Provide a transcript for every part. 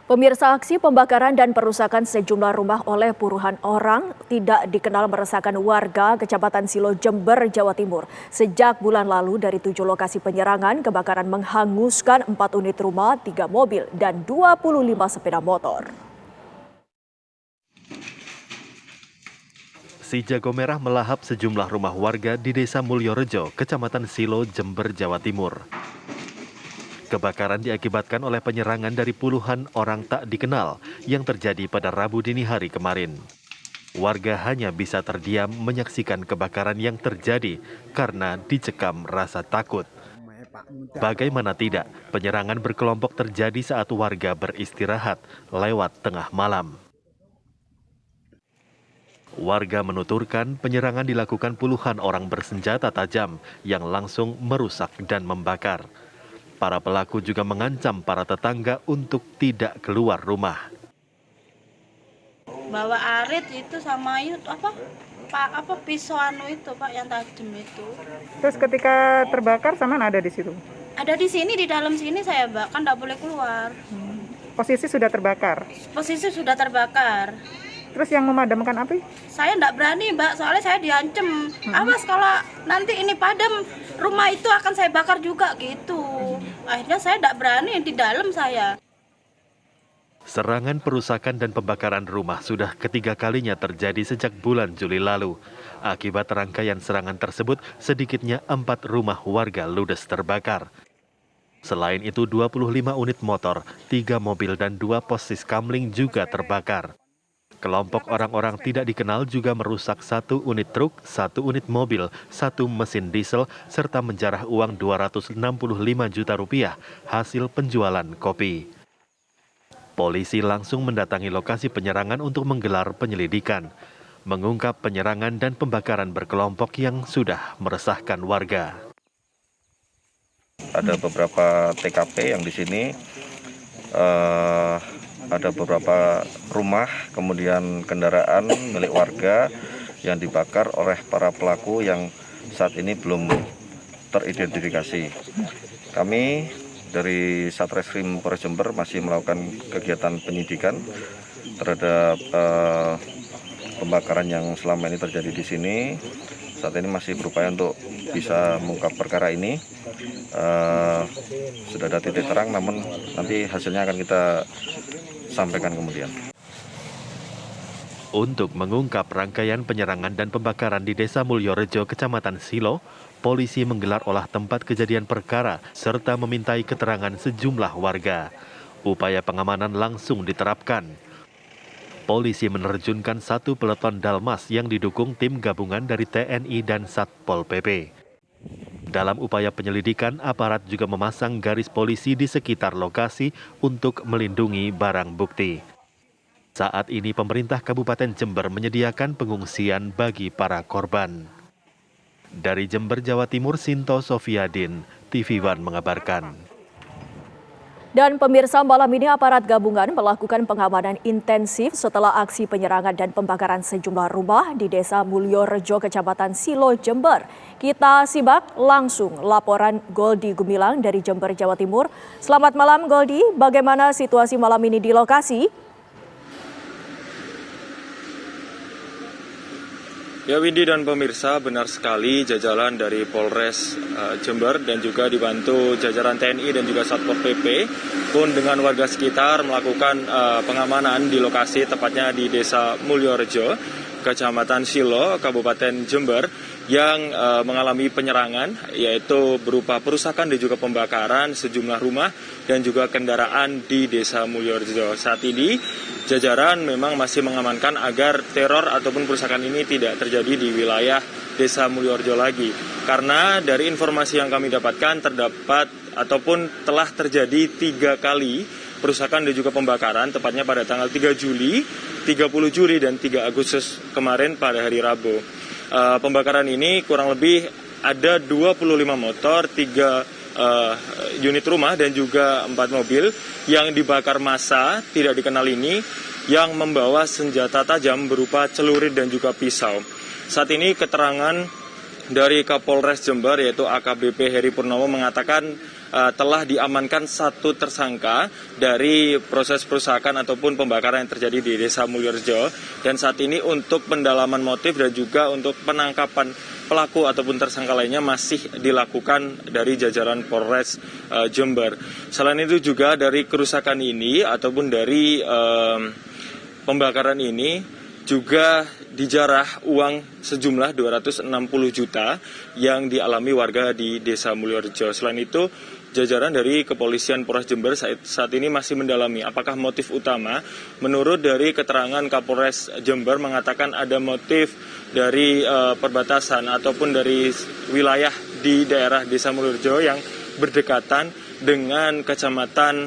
Pemirsa, aksi pembakaran dan perusakan sejumlah rumah oleh puluhan orang tidak dikenal meresahkan warga Kecamatan Silo, Jember, Jawa Timur. Sejak bulan lalu dari 7 lokasi penyerangan, kebakaran menghanguskan 4 unit rumah, 3 mobil, dan 25 sepeda motor. Si jago merah melahap sejumlah rumah warga di Desa Mulyorejo, Kecamatan Silo, Jember, Jawa Timur. Kebakaran diakibatkan oleh penyerangan dari puluhan orang tak dikenal yang terjadi pada Rabu dini hari kemarin. Warga hanya bisa terdiam menyaksikan kebakaran yang terjadi karena dicekam rasa takut. Bagaimana tidak, penyerangan berkelompok terjadi saat warga beristirahat lewat tengah malam. Warga menuturkan penyerangan dilakukan puluhan orang bersenjata tajam yang langsung merusak dan membakar. Para pelaku juga mengancam para tetangga untuk tidak keluar rumah. Bawa arit itu sama itu pisau itu Pak yang tajam itu. Terus ketika terbakar sama ada di situ? Ada di sini, di dalam sini saya Mbak, kan nggak boleh keluar. Posisi sudah terbakar? Posisi sudah terbakar. Terus yang memadamkan api? Saya nggak berani Mbak, soalnya saya diancam. Awas kalau nanti ini padam, rumah itu akan saya bakar juga gitu. Akhirnya saya nggak berani di dalam saya. Serangan perusakan dan pembakaran rumah sudah ketiga kalinya terjadi sejak bulan Juli lalu. Akibat rangkaian serangan tersebut, sedikitnya 4 rumah warga ludes terbakar. Selain itu, 25 unit motor, 3 mobil dan 2 pos kamling juga terbakar. Kelompok orang-orang tidak dikenal juga merusak 1 unit truk, 1 unit mobil, 1 mesin diesel, serta menjarah uang 265 juta rupiah hasil penjualan kopi. Polisi langsung mendatangi lokasi penyerangan untuk menggelar penyelidikan, mengungkap penyerangan dan pembakaran berkelompok yang sudah meresahkan warga. Ada beberapa TKP yang di sini, ada beberapa rumah, kemudian kendaraan milik warga yang dibakar oleh para pelaku yang saat ini belum teridentifikasi. Kami dari Satreskrim Polres Jember masih melakukan kegiatan penyidikan terhadap pembakaran yang selama ini terjadi di sini. Saat ini masih berupaya untuk bisa mengungkap perkara ini. Sudah ada titik terang, namun nanti hasilnya akan kita sampaikan kemudian. Untuk mengungkap rangkaian penyerangan dan pembakaran di Desa Mulyorejo, Kecamatan Silo, polisi menggelar olah tempat kejadian perkara serta memintai keterangan sejumlah warga. Upaya pengamanan langsung diterapkan. Polisi menerjunkan 1 peleton Dalmas yang didukung tim gabungan dari TNI dan Satpol PP. Dalam upaya penyelidikan, aparat juga memasang garis polisi di sekitar lokasi untuk melindungi barang bukti. Saat ini pemerintah Kabupaten Jember menyediakan pengungsian bagi para korban. Dari Jember, Jawa Timur, Sinto Sofiadin, TV One mengabarkan. Dan pemirsa, malam ini aparat gabungan melakukan pengamanan intensif setelah aksi penyerangan dan pembakaran sejumlah rumah di Desa Mulyorejo, Kecamatan Silo, Jember. Kita simak langsung laporan Goldi Gumilang dari Jember, Jawa Timur. Selamat malam Goldi, bagaimana situasi malam ini di lokasi? Ya Windy dan pemirsa, benar sekali jajaran dari Polres Jember dan juga dibantu jajaran TNI dan juga Satpol PP pun dengan warga sekitar melakukan pengamanan di lokasi, tepatnya di Desa Mulyorejo, Kecamatan Silo, Kabupaten Jember, yang mengalami penyerangan, yaitu berupa perusakan dan juga pembakaran sejumlah rumah dan juga kendaraan di Desa Mulyorejo. Saat ini jajaran memang masih mengamankan agar teror ataupun perusakan ini tidak terjadi di wilayah Desa Mulyorejo lagi. Karena dari informasi yang kami dapatkan terdapat ataupun telah terjadi 3 kali perusakan dan juga pembakaran, tepatnya pada tanggal 3 Juli, 30 Juli, dan 3 Agustus kemarin pada hari Rabu. Pembakaran ini kurang lebih ada 25 motor, 3 unit rumah dan juga 4 mobil yang dibakar massa tidak dikenal ini yang membawa senjata tajam berupa celurit dan juga pisau. Saat ini keterangan dari Kapolres Jember yaitu AKBP Heri Purnomo mengatakan telah diamankan satu tersangka dari proses perusakan ataupun pembakaran yang terjadi di Desa Mulyorejo. Dan saat ini untuk pendalaman motif dan juga untuk penangkapan pelaku ataupun tersangka lainnya masih dilakukan dari jajaran Polres Jember. Selain itu juga dari kerusakan ini ataupun dari pembakaran ini juga dijarah uang sejumlah 260 juta yang dialami warga di Desa Mulyorejo. Selain itu, jajaran dari Kepolisian Polres Jember saat ini masih mendalami apakah motif utama. Menurut dari keterangan Kapolres Jember mengatakan ada motif dari perbatasan ataupun dari wilayah di daerah Desa Mulyorejo yang berdekatan dengan kecamatan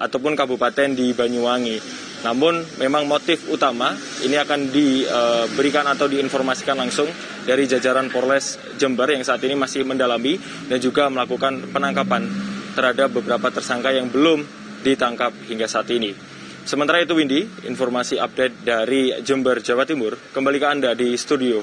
ataupun kabupaten di Banyuwangi. Namun memang motif utama ini akan diberikan atau diinformasikan langsung dari jajaran Polres Jember yang saat ini masih mendalami dan juga melakukan penangkapan terhadap beberapa tersangka yang belum ditangkap hingga saat ini. Sementara itu Windy, informasi update dari Jember, Jawa Timur, kembali ke Anda di studio.